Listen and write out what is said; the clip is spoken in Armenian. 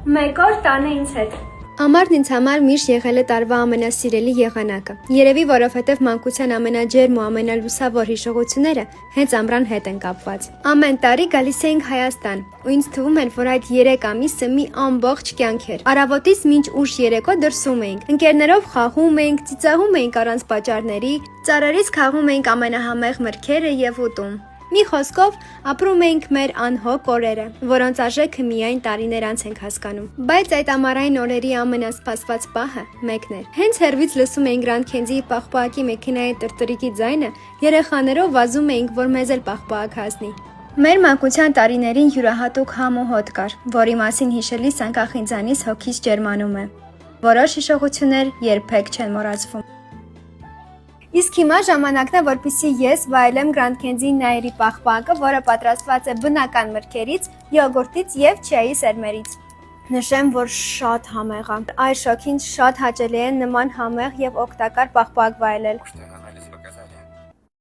Մեկ օր տանը ինձ հետ։ Ամառն ինձ համար միշտ եղել է տարվա ամենասիրելի եղանակը։ Երևի որովհետև մանկության ամենաջերմ ու ամենալուսավոր հիշողությունները հենց ամռան հետ են կապված։ Ամեն տարի գալիս էինք Հայաստան, ու ինձ թվում էր, որ այդ 3 ամիսը մի ամբողջ կյանք էր։ Առավոտից մինչ ուշ երեկո դրսում էինք։ Ընկերներով խաղում էինք, ծիծաղում էինք առանց պատճառների, ծառերից քաղում էինք ամենահամեղ մրգերը եւ ուտում։ Մի խոսքով, ապրում էինք մեր անհոգ օրերը, որոնց արժեքը միայն տարիներ անց ենք հասկանում։ Բայց այդ ամառային օրերի ամենասպասված պահը մեկն էր։ Հենց հեռվից լսում էինք Grand Candy-ի պաղպաղակի մեքենայի տրտրիկի ձայնը, երեխաներով վազում էինք, որ մեզ էլ պաղպաղակ հասնի։ Մեր մանկության տարիներին յուրահատուկ համ ու հոտ կար, որի մասին հիշելիս անկախ ինձանից հոգիս ջերմանում է։ Որոշ հիշողություններ երբեք չեն մոռացվում։ Իսկ հիմա ժամանակն է, որպեսզի ես վայելեմ Grand Candy Nairi պաղպաղակը, որը պատրաստված է բնական մրգերից, յոգուրտից եւ չիայի սերմերից։ Նշեմ, որ շատ համեղ է։ Այս շոքին շատ հաճելի է նման համեղ եւ օգտակար պաղպաղակ վայելել։